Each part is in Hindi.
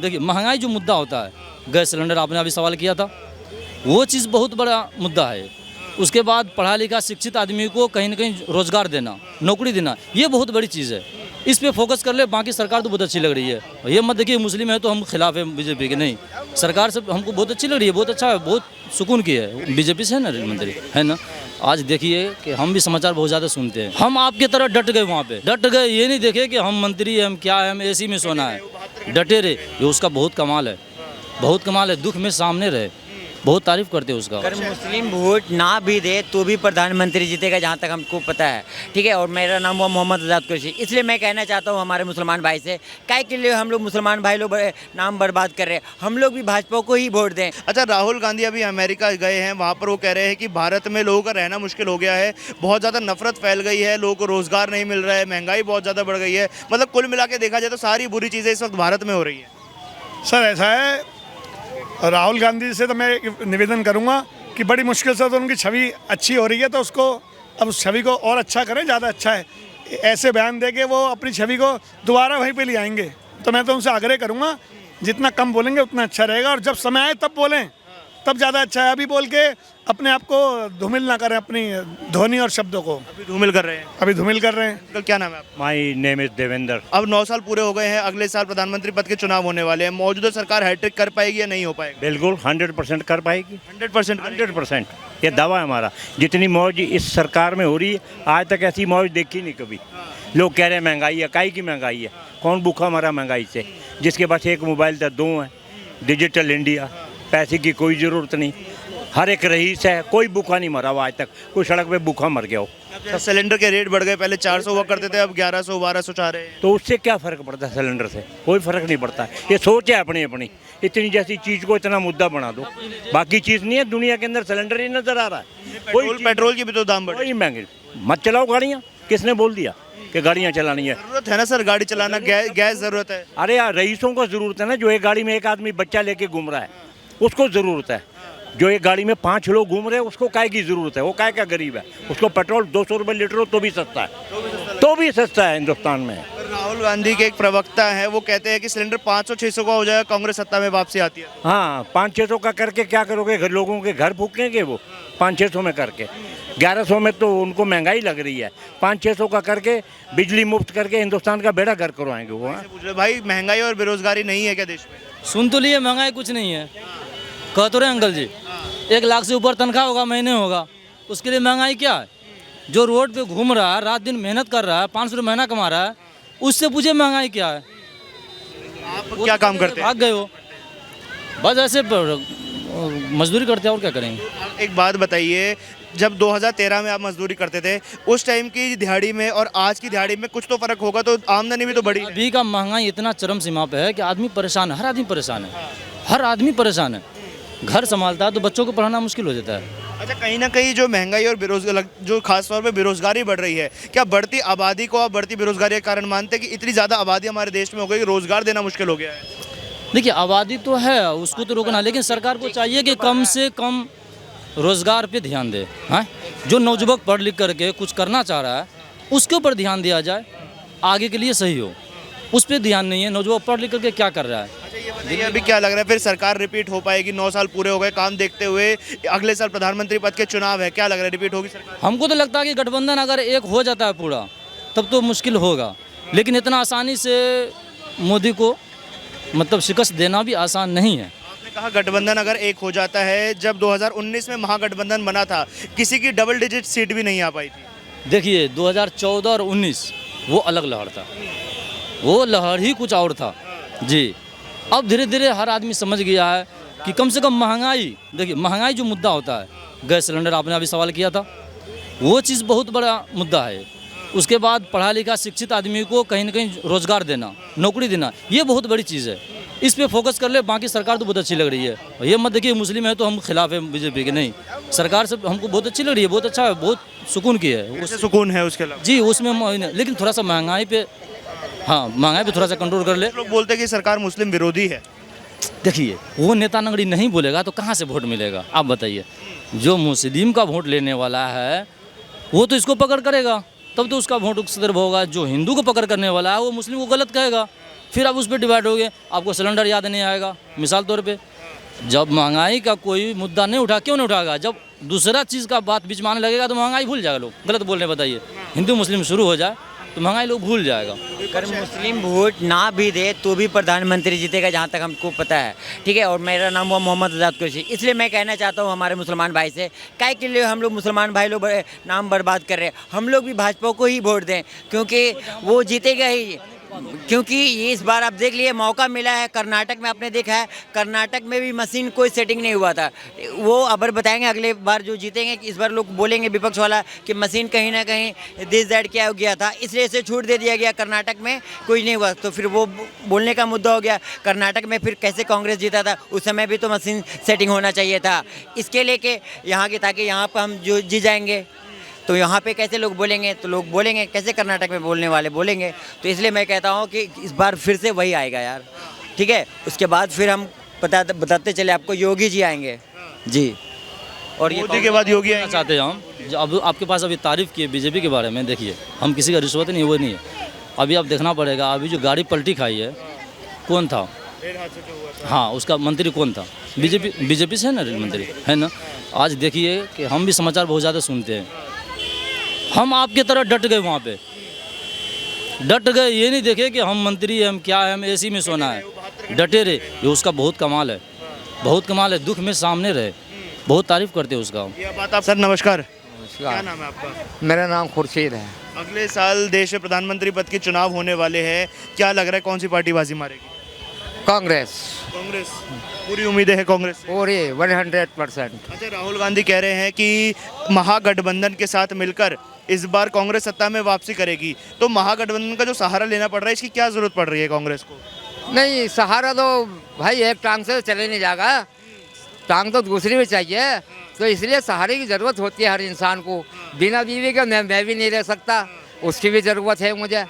देखिए महंगाई जो मुद्दा होता है, गैस सिलेंडर आपने अभी सवाल किया था, वो चीज़ बहुत बड़ा मुद्दा है। उसके बाद पढ़ा लिखा शिक्षित आदमी को कहीं ना कहीं रोजगार देना, नौकरी देना, ये बहुत बड़ी चीज़ है। इस पे फोकस कर ले। बाकी सरकार तो बहुत अच्छी लग रही है। ये मत देखिए मुस्लिम है तो हम खिलाफ है बीजेपी के, नहीं। सरकार से हमको बहुत अच्छी लग रही है, बहुत अच्छा है, बहुत सुकून की है। बीजेपी से है ना रेल मंत्री, है ना। आज देखिए कि हम भी समाचार बहुत ज़्यादा सुनते हैं। हम आपकी तरह डट गए, वहाँ पे डट गए। ये नहीं देखे कि हम मंत्री हैं, हम क्या है, हम एसी में सोना है, डटे रहे। ये उसका बहुत कमाल है, बहुत कमाल है। दुख में सामने रहे, बहुत तारीफ करते हैं उसका। अगर मुस्लिम वोट ना भी दे तो भी प्रधानमंत्री जीतेगा, जहाँ तक हमको पता है, ठीक है। और मेरा नाम हुआ मोहम्मद आज़ाद कुरैशी। इसलिए मैं कहना चाहता हूँ हमारे मुसलमान भाई से, काहे के लिए हम लोग मुसलमान भाई लोग नाम बर्बाद कर रहे हैं, हम लोग भी भाजपा को ही वोट दें। अच्छा, राहुल गांधी अभी अमेरिका गए हैं, वहाँ पर वो कह रहे हैं कि भारत में लोगों का रहना मुश्किल हो गया है, बहुत ज़्यादा नफरत फैल गई है, लोगों को रोज़गार नहीं मिल रहा है, महंगाई बहुत ज़्यादा बढ़ गई है। मतलब कुल मिला के देखा जाए तो सारी बुरी चीज़ें इस वक्त भारत में हो रही है। सर ऐसा है, राहुल गांधी से तो मैं निवेदन करूंगा कि बड़ी मुश्किल से तो उनकी छवि अच्छी हो रही है, तो उसको अब उस छवि को और अच्छा करें, ज़्यादा अच्छा है। ऐसे बयान दे के वो अपनी छवि को दोबारा वहीं पे ले आएंगे। तो मैं तो उनसे आग्रह करूंगा जितना कम बोलेंगे उतना अच्छा रहेगा, और जब समय आए तब बोलें, तब ज़्यादा अच्छा है। अभी बोल के अपने आप को धूमिल ना करें, अपनी ध्वनि और शब्दों को। अभी धूमिल कर रहे हैं। अभी धूमिल कर रहे हैं। अंकल, क्या नाम है आपका? My name is Devendra. अब 9 साल पूरे हो गए हैं, अगले साल प्रधानमंत्री पद के चुनाव होने वाले हैं। मौजूदा सरकार हैट्रिक कर पाएगी या नहीं हो पाएगी? बिल्कुल 100% कर पाएगी। 100%? 100% ये दावा है हमारा। जितनी मौज इस सरकार में हो रही है, आज तक ऐसी मौज देखी नहीं कभी। लोग कह रहे हैं महंगाई है, काहे की महंगाई है? कौन भूखा मरा महंगाई से? जिसके पास एक मोबाइल था, 2 हैं। डिजिटल इंडिया, पैसे की कोई ज़रूरत नहीं, हर एक रईस है, कोई भूखा नहीं मरा हुआ आज तक, कोई सड़क पे भूखा मर गया हो। अब सिलेंडर के रेट बढ़ गए, पहले 400 हुआ करते थे, अब 1100 1200 चाह रहे हैं। तो उससे क्या फ़र्क पड़ता है? सिलेंडर से कोई फ़र्क नहीं पड़ता। ये सोच है अपनी अपनी। इतनी जैसी चीज़ को इतना मुद्दा बना दो, बाकी चीज़ नहीं है दुनिया के अंदर। सिलेंडर ही नज़र आ रहा है। पेट्रोल की भी तो दाम बढ़े। वही महंगे। मत चलाओ गाड़ियाँ, किसने बोल दिया कि गाड़ियाँ चलानी है? जरूरत है ना सर, गाड़ी चलाना, गैस जरूरत है। अरे यार, रईसों को ज़रूरत है ना। जो एक गाड़ी में एक आदमी बच्चा लेके घूम रहा है, उसको ज़रूरत है। जो एक गाड़ी में 5 लोग घूम रहे हैं, उसको काय की ज़रूरत है? वो काय का गरीब है? उसको पेट्रोल 200 रुपये लीटर हो तो भी सस्ता है, तो भी सस्ता है हिंदुस्तान में। राहुल गांधी के एक प्रवक्ता है, वो कहते हैं कि सिलेंडर 500-600 का हो जाएगा, कांग्रेस सत्ता में वापसी आती है। हाँ, 500-600 का करके क्या करोगे? लोगों के घर फूकेंगे वो 500-600 में करके। 1100 में तो उनको महंगाई लग रही है, 500-600 का करके बिजली मुफ्त करके हिंदुस्तान का बेड़ा गर्क करवाएंगे वो। पूछ रहे भाई, महंगाई और बेरोजगारी नहीं है क्या देश में? सुन तो लिए, महंगाई कुछ नहीं है, कह तो रहे अंकल जी। 1 लाख से ऊपर तनख्वाह होगा, महीने होगा, उसके लिए महंगाई क्या है? जो रोड पे घूम रहा है, रात दिन मेहनत कर रहा है, 500 रुपये महीना कमा रहा है, उससे पूछे महंगाई क्या है? आप क्या काम करते हैं? भाग गए हो, बस ऐसे मजदूरी करते हैं, और क्या करेंगे? एक बात बताइए, जब 2013 में आप मजदूरी करते थे, उस टाइम की दिहाड़ी में और आज की दिहाड़ी में कुछ तो फर्क होगा, तो आमदनी भी तो बढ़ी है। अभी का महंगाई इतना चरम सीमा पे है कि आदमी परेशान है, हर आदमी परेशान है, हर आदमी परेशान है। घर संभालता है तो बच्चों को पढ़ाना मुश्किल हो जाता है। अच्छा, कहीं ना कहीं जो महंगाई और बेरोजगार, जो खास तौर पे बेरोजगारी बढ़ रही है, क्या बढ़ती आबादी को आप बढ़ती बेरोजगारी का कारण मानते हैं कि इतनी ज़्यादा आबादी हमारे देश में हो गई कि रोजगार देना मुश्किल हो गया है? देखिए, आबादी तो है, उसको तो रोकना, लेकिन सरकार को चाहिए कि कम से कम रोजगार पे ध्यान दे। हाँ, जो नौजुवक पढ़ लिख करके कुछ करना चाह रहा है, उसके ऊपर ध्यान दिया जाए, आगे के लिए सही हो। उस पर ध्यान नहीं है। नौजुवक पढ़ लिख करके क्या कर रहा है? ये अभी क्या लग रहा है, फिर सरकार रिपीट हो पाएगी? 9 साल पूरे हो गए काम देखते हुए, अगले साल प्रधानमंत्री पद के चुनाव है, क्या लग रहा है, रिपीट होगी सरकार? हमको तो लगता है कि गठबंधन अगर एक हो जाता है पूरा, तब तो मुश्किल होगा, लेकिन इतना आसानी से मोदी को मतलब शिकस्त देना भी आसान नहीं है। आपने कहा गठबंधन अगर एक हो जाता है, जब 2019 में महागठबंधन बना था, किसी की डबल डिजिट सीट भी नहीं आ पाई थी। देखिए, 2014 और 19 वो अलग लहर था, वो लहर ही कुछ और था जी। अब धीरे धीरे हर आदमी समझ गया है कि कम से कम महंगाई, देखिए महंगाई जो मुद्दा होता है, गैस सिलेंडर आपने अभी सवाल किया था, वो चीज़ बहुत बड़ा मुद्दा है। उसके बाद पढ़ा लिखा शिक्षित आदमी को कहीं ना कहीं रोजगार देना, नौकरी देना, ये बहुत बड़ी चीज़ है। इस पे फोकस कर ले। बाकी सरकार तो बहुत अच्छी लग रही है। ये मत देखिए मुस्लिम है तो हम खिलाफ है बीजेपी के, नहीं। सरकार से हमको बहुत अच्छी लग रही है, बहुत अच्छा है, बहुत सुकून की है। उससे सुकून है उसके अलावा जी उसमें, लेकिन थोड़ा सा महंगाई पे, हाँ महंगाई पे थोड़ा सा कंट्रोल कर ले। लोग बोलते हैं कि सरकार मुस्लिम विरोधी है। देखिए, वो नेता नगरी नहीं बोलेगा तो कहाँ से वोट मिलेगा? आप बताइए। जो मुस्लिम का वोट लेने वाला है वो तो इसको पकड़ करेगा, तब तो उसका वोट उस तरफ होगा। जो हिंदू को पकड़ करने वाला है वो मुस्लिम को गलत कहेगा, फिर आप उस पर डिवाइड हो गए, आपको सिलेंडर याद नहीं आएगा। मिसाल तौर पे जब महंगाई का कोई मुद्दा नहीं उठा, क्यों नहीं उठाएगा? जब दूसरा चीज़ का बात बीच में आने लगेगा तो महंगाई भूल जाएगा लोग। गलत बोल रहे बताइए, हिंदू मुस्लिम शुरू हो जाए तो महंगाई लोग भूल जाएगा। अगर मुस्लिम वोट ना भी दे तो भी प्रधानमंत्री जीतेगा, जहाँ तक हमको पता है, ठीक है। और मेरा नाम हुआ मोहम्मद आज़ाद कुरैशी। इसलिए मैं कहना चाहता हूँ हमारे मुसलमान भाई से, काहे के लिए हम लोग मुसलमान भाई लोग नाम बर्बाद कर रहे हैं। हम लोग भी भाजपा को ही वोट दें, क्योंकि वो जीतेगा ही। क्योंकि ये इस बार आप देख लिए मौका मिला है। कर्नाटक में आपने देखा है, कर्नाटक में भी मशीन कोई सेटिंग नहीं हुआ था। वो अबर बताएंगे अगले बार जो जीतेंगे, इस बार लोग बोलेंगे विपक्ष वाला कि मशीन कहीं ना कहीं दिस दैट किया गया था, इसलिए इसे छूट दे दिया गया। कर्नाटक में कोई नहीं हुआ तो फिर वो बोलने का मुद्दा हो गया। कर्नाटक में फिर कैसे कांग्रेस जीता था? उस समय भी तो मशीन सेटिंग होना चाहिए था। इसके लिए कि यहाँ के, ताकि यहाँ पर हम जो जी जाएंगे तो यहाँ पे कैसे लोग बोलेंगे? तो लोग बोलेंगे कैसे कर्नाटक में बोलने वाले बोलेंगे। तो इसलिए मैं कहता हूँ कि इस बार फिर से वही आएगा यार, ठीक है। उसके बाद फिर हम बताते चले आपको योगी जी आएंगे जी। और मोदी के बाद योगी आएंगे। चाहते हैं हम, अब आपके पास अभी तारीफ की है बीजेपी के बारे में, देखिए हम किसी का रिश्वत नहीं, वो नहीं है। अभी आप देखना पड़ेगा, अभी जो गाड़ी पलटी खाई है कौन था? हाँ, उसका मंत्री कौन था? बीजेपी से है ना, रेल मंत्री है ना। आज देखिए कि हम भी समाचार बहुत ज़्यादा सुनते हैं, हम आपके तरह डट गए, वहाँ पे डट गए। ये नहीं देखे कि हम मंत्री हैं, हम क्या है, हम एसी में सोना है, डटे रहे। ये उसका बहुत कमाल है, बहुत कमाल है। दुख में सामने रहे, बहुत तारीफ करते हैं उसका। ये बात आप सर, नमस्कार, क्या नाम है आपका? मेरा नाम खुर्शीद है। अगले साल देश में प्रधानमंत्री पद के चुनाव होने वाले हैं, क्या लग रहा है कौन सी पार्टी बाजी मारेगी? कांग्रेस कांग्रेस, पूरी उम्मीदें है कांग्रेस से? पूरी 100%। अच्छा, राहुल गांधी कह रहे हैं कि महागठबंधन के साथ मिलकर इस बार कांग्रेस सत्ता में वापसी करेगी, तो महागठबंधन का जो सहारा लेना पड़ रहा है, इसकी क्या जरूरत पड़ रही है कांग्रेस को? नहीं, सहारा तो भाई एक टांग से चले नहीं जाएगा, टांग तो दूसरी भी चाहिए। तो इसलिए सहारे की ज़रूरत होती है हर इंसान को। बिना बीवी के मैं भी नहीं रह सकता, उसकी भी ज़रूरत है मुझे।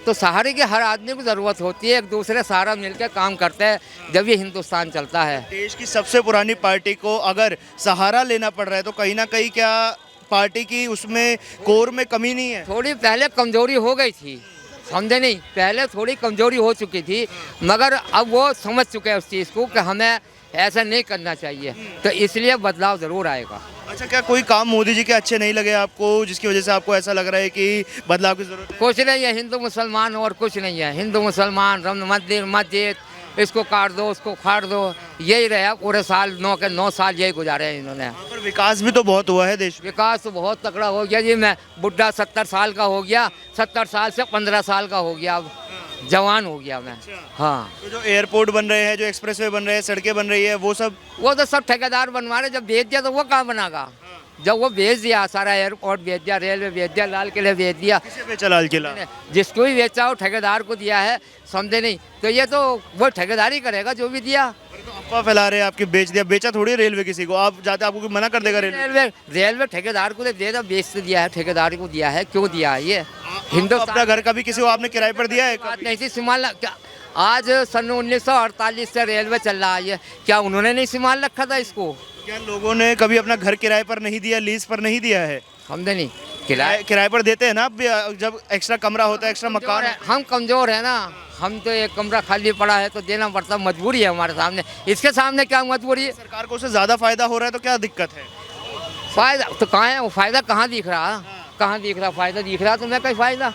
तो सहारे की हर आदमी को ज़रूरत होती है, एक दूसरे सहारा मिलकर काम करते हैं, जब ये हिंदुस्तान चलता है। देश की सबसे पुरानी पार्टी को अगर सहारा लेना पड़ रहा है तो कहीं ना कहीं क्या पार्टी की उसमें कोर में कमी नहीं है? थोड़ी पहले कमजोरी हो गई थी, समझे नहीं, पहले थोड़ी कमजोरी हो चुकी थी, मगर अब वो समझ चुके हैं उस चीज़ को कि हमें ऐसा नहीं करना चाहिए, तो इसलिए बदलाव ज़रूर आएगा। अच्छा, क्या कोई काम मोदी जी के अच्छे नहीं लगे आपको, जिसकी वजह से आपको ऐसा लग रहा है कि बदलाव की जरूरत है? कुछ नहीं है, हिंदू मुसलमान और कुछ नहीं है। हिंदू मुसलमान, राम मंदिर, मस्जिद, इसको काट दो, उसको फाड़ दो, यही रहा पूरे साल। 9 साल यही गुजारे हैं इन्होंने। पर विकास भी तो बहुत हुआ है देश में। विकास तो बहुत तगड़ा हो गया जी। मैं बुढ़ा 70 साल का हो गया, 70 साल से 15 साल का हो गया, अब जवान हो गया मैं। हाँ, तो जो एयरपोर्ट बन रहे हैं, जो एक्सप्रेसवे बन रहे हैं, सड़कें बन रही है, वो तो सब ठेकेदार बनवा रहे। जब बेच दिया तो वो कहाँ बनागा? जब वो बेच दिया, सारा एयरपोर्ट बेच दिया, रेलवे बेच दिया, लाल किले बेच दिया, किसे बेचा लाल किला? जिसको भी बेचा हो ठेकेदार को दिया है, समझे नहीं। तो ये तो वो ठेकेदारी करेगा जो भी दिया। तो अफवाह फैला रहे हैं आपकी, बेच दिया। बेचा थोड़ी रेलवे किसी को, आप जाते आपको कोई मना कर देगा? रेलवे ठेकेदार को दे दिया, बेच दिया है, ठेकेदार को दिया है। क्यों दिया है? ये हिंदुस्तान अपना घर कभी किसी को आपने किराए पर दिया है? बात नहीं थी। सीमाल आज सन 1948 से रेलवे चल रहा है, क्या उन्होंने नहीं सीमाल रखा था इसको? क्या लोगों ने कभी अपना घर किराए पर नहीं दिया, लीज पर नहीं दिया है? समझे नहीं। किराए पर देते हैं ना, जब एक्स्ट्रा कमरा होता है, एक्स्ट्रा मकान। हम कमजोर है ना, हम तो एक कमरा खाली पड़ा है तो देना पड़ता, मजबूरी है हमारे सामने। इसके सामने क्या मजबूरी है? सरकार को उससे ज्यादा फायदा हो रहा है तो क्या दिक्कत है? फायदा तो कहाँ है? वो फायदा कहाँ दिख रहा? कहाँ दिख रहा फायदा? दिख रहा तो मैं कहीं फायदा।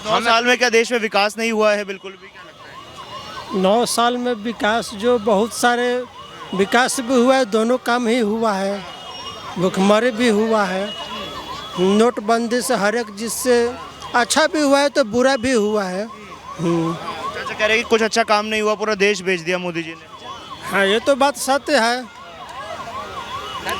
9 साल में क्या देश में विकास नहीं हुआ है? बिल्कुल भी। क्या लगता है? 9 साल में विकास, जो बहुत सारे विकास भी हुआ है, दोनों काम ही हुआ है। भुखमरी भी हुआ है, नोटबंदी से हर एक जिससे अच्छा भी हुआ है तो बुरा भी हुआ है। चाचा कह रहे हैं कि कुछ अच्छा काम नहीं हुआ, पूरा देश बेच दिया मोदी जी ने। हाँ, ये तो बात सत्य है।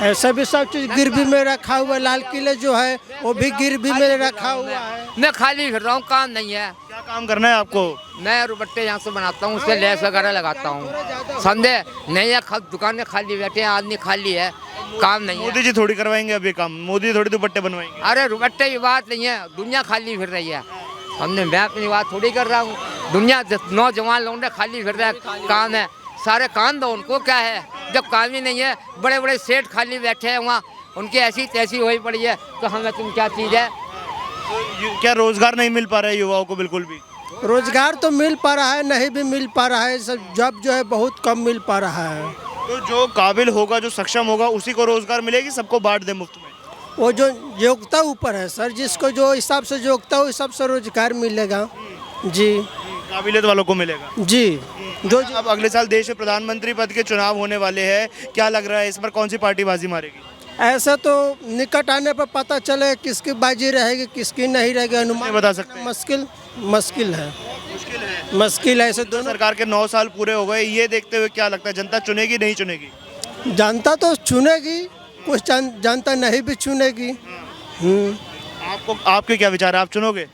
ऐसा भी सब चीज़ गिरवी में रखा हुआ, लाल किले जो है वो भी गिरवी में रखा हुआ है। मैं खाली फिर रहा हूँ, काम नहीं है। क्या काम करना है आपको? मैं रुपट्टे यहाँ से बनाता हूँ, उससे लेस वगैरह लगाता हूँ, समझे नहीं है। दुकानें खाली बैठे हैं, आदमी खाली है, काम नहीं है। मोदी जी थोड़ी करवाएंगे अब ये काम, मोदी थोड़ी दुपट्टे बनवाएंगे। अरे रुपट्टे की बात नहीं है, दुनिया खाली फिर रही है। हमने मैं अपनी बात थोड़ी कर रहा हूँ, दुनिया नौजवान लौंडे खाली फिर रहे हैं, काम है सारे। काम दो उनको, क्या है जब काम ही नहीं है? बड़े बड़े सेठ खाली बैठे हैं वहाँ, उनकी ऐसी तैसी हुई पड़ी है, तो हमें तुम क्या चीज़ है? क्या रोजगार नहीं मिल पा रहा है युवाओं को? बिल्कुल भी रोजगार तो मिल पा रहा है, नहीं भी मिल पा रहा है, सब जॉब जो है बहुत कम मिल पा रहा है। तो जो काबिल होगा, जो सक्षम होगा, उसी को रोजगार मिलेगी, सबको बांट दे मुफ्त में? वो जो योग्यता ऊपर है सर, जिसको जो हिसाब से योग्यता उस हिसाब से रोजगार मिलेगा जी। काबिलियत वालों को मिलेगा जी जो अब अगले साल देश में प्रधानमंत्री पद के चुनाव होने वाले हैं, क्या लग रहा है इस बार कौन सी पार्टी बाजी मारेगी? ऐसा तो निकट आने पर पता चले किसकी बाजी रहेगी किसकी नहीं रहेगी, अनुमान बता सकते हैं? मुश्किल है, मुश्किल है। ऐसे दोनों सरकार के 9 साल पूरे हो गए, ये देखते हुए क्या लगता है जनता चुनेगी नहीं चुनेगी? जनता तो चुनेगी, कुछ जनता नहीं भी चुनेगी। आपके क्या विचार है, आप चुनोगे?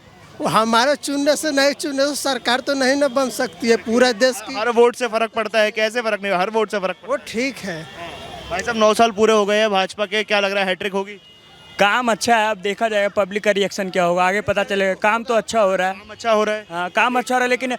हमारे चुनने से नहीं चुनने से सरकार तो नहीं ना बन सकती है पूरा देश की। हर वोट से फर्क पड़ता है? कैसे फर्क नहीं, हर वोट से फर्क पड़ता वो ठीक है। है। भाई साहब 9 साल पूरे हो गए हैं भाजपा के, क्या लग रहा है हैट्रिक होगी? काम अच्छा है, अब देखा जाएगा पब्लिक का रिएक्शन क्या होगा, आगे पता चलेगा। काम तो अच्छा हो रहा है, काम अच्छा हो रहा है। हाँ काम अच्छा हो रहा है, लेकिन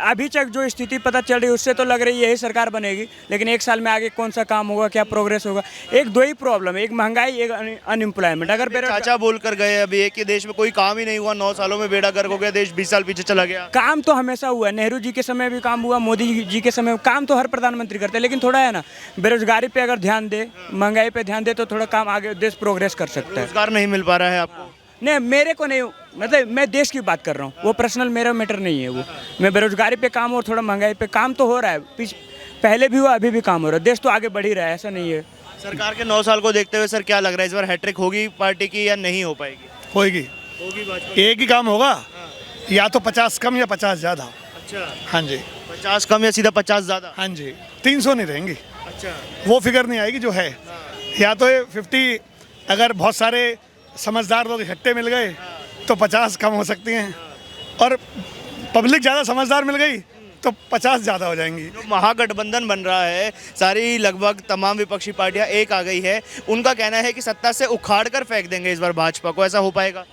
अभी तक जो स्थिति पता चल रही है उससे तो लग रही है यही सरकार बनेगी, लेकिन एक साल में आगे कौन सा काम होगा, क्या प्रोग्रेस होगा। एक दो ही प्रॉब्लम है, एक महंगाई, एक अनएम्प्लॉयमेंट। अगर चाचा बोल कर गए अभी एक ही देश में कोई काम ही नहीं हुआ, 9 सालों में बेड़ा गर्क हो गया, देश 20 साल पीछे चला गया। काम तो हमेशा हुआ है, नेहरू जी के समय भी काम हुआ, मोदी जी के समय काम तो हर प्रधानमंत्री करते हैं, लेकिन थोड़ा है ना बेरोजगारी पे अगर ध्यान दे, महंगाई पे ध्यान दे तो थोड़ा काम आगे देश प्रोग्रेस कर सकता है। रोजगार नहीं मिल पा रहा है आपको? नहीं मेरे को नहीं, मतलब मैं देश की बात कर रहा हूँ, वो पर्सनल मेरा मैटर नहीं है वो। मैं बेरोजगारी पे काम और थोड़ा महंगाई पे काम तो हो रहा है, पहले भी हुआ अभी भी काम हो रहा है, देश तो आगे बढ़ ही रहा है, ऐसा नहीं है। सरकार के 9 साल को देखते हुए सर क्या लग रहा है इस बार हैट्रिक होगी पार्टी की या नहीं हो पाएगी? होगी। होगी एक ही काम होगा, या तो 50 कम या 50 ज़्यादा। अच्छा, हाँ जी, 50 कम या सीधा 50 ज्यादा? हाँ जी, 300 नहीं रहेंगी, अच्छा, वो फिगर नहीं आएगी जो है। या तो ये 50, अगर बहुत सारे समझदार लोग इकट्ठे मिल गए तो 50 कम हो सकती हैं, और पब्लिक ज़्यादा समझदार मिल गई तो 50 ज़्यादा हो जाएंगी। जो महागठबंधन बन रहा है, सारी लगभग तमाम विपक्षी पार्टियां एक आ गई है, उनका कहना है कि सत्ता से उखाड़ कर फेंक देंगे इस बार भाजपा को, ऐसा हो पाएगा?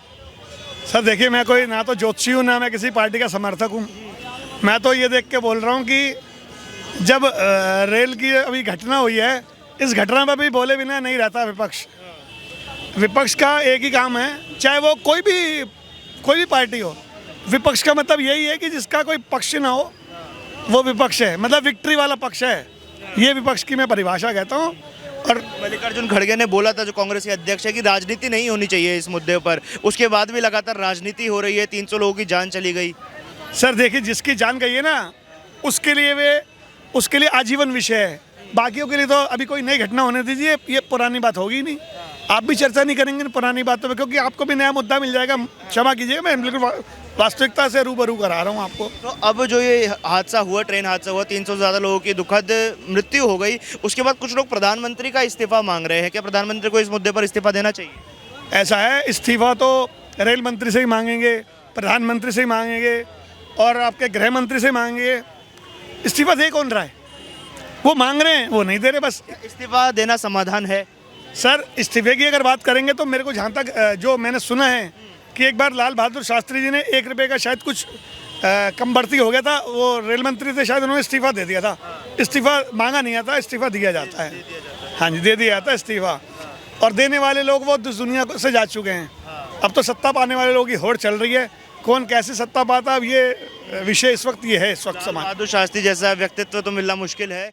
सर देखिए, मैं कोई ना तो ज्योतिषी हूँ ना मैं किसी पार्टी का समर्थक हूँ। मैं तो ये देख के बोल रहा हूँ कि जब रेल की अभी घटना हुई है, इस घटना पर भी बोले बिना नहीं रहता विपक्ष। विपक्ष का एक ही काम है, चाहे वो कोई भी पार्टी हो, विपक्ष का मतलब यही है कि जिसका कोई पक्ष ना हो वो विपक्ष है, मतलब विक्ट्री वाला पक्ष है, ये विपक्ष की मैं परिभाषा कहता हूँ। और मल्लिकार्जुन खड़गे ने बोला था, जो कांग्रेस के अध्यक्ष है, कि राजनीति नहीं होनी चाहिए इस मुद्दे पर, उसके बाद भी लगातार राजनीति हो रही है, 300 लोगों की जान चली गई। सर देखिए, जिसकी जान गई है ना उसके लिए आजीवन विषय है, बाकियों के लिए तो अभी कोई नई घटना होने दीजिए, ये पुरानी बात होगी नहीं। आप भी चर्चा नहीं करेंगे पुरानी बातों पे, क्योंकि आपको भी नया मुद्दा मिल जाएगा। क्षमा कीजिएगा, मैं बिल्कुल वास्तविकता से रूबरू करा रहा हूँ आपको। तो अब जो ये हादसा हुआ, ट्रेन हादसा हुआ, 300 से ज़्यादा लोगों की दुखद मृत्यु हो गई, उसके बाद कुछ लोग प्रधानमंत्री का इस्तीफा मांग रहे हैं। क्या प्रधानमंत्री को इस मुद्दे पर इस्तीफा देना चाहिए? ऐसा है, इस्तीफा तो रेल मंत्री से ही मांगेंगे, प्रधानमंत्री से ही मांगेंगे, और आपके गृह मंत्री से मांगेंगे। इस्तीफा दे कौन रहा है? वो मांग रहे हैं, वो नहीं दे रहे। बस इस्तीफा देना समाधान है? सर इस्तीफे की अगर बात करेंगे तो मेरे को जहाँ तक जो मैंने सुना है कि एक बार लाल बहादुर शास्त्री जी ने 1 रुपये का शायद कुछ कम बढ़ती हो गया था, वो रेल मंत्री थे, शायद उन्होंने इस्तीफा दे दिया था। इस्तीफा मांगा नहीं आता, इस्तीफा दिया जाता है। हाँ जी, दे दिया जाता है इस्तीफा, और देने वाले लोग वो दुनिया से जा चुके हैं। अब तो सत्ता पाने वाले लोगों की होड़ चल रही है, कौन कैसे सत्ता पाता, अब ये विषय इस वक्त ये है, इस वक्त समाज। बहादुर शास्त्री जैसा व्यक्तित्व तो मिलना मुश्किल है।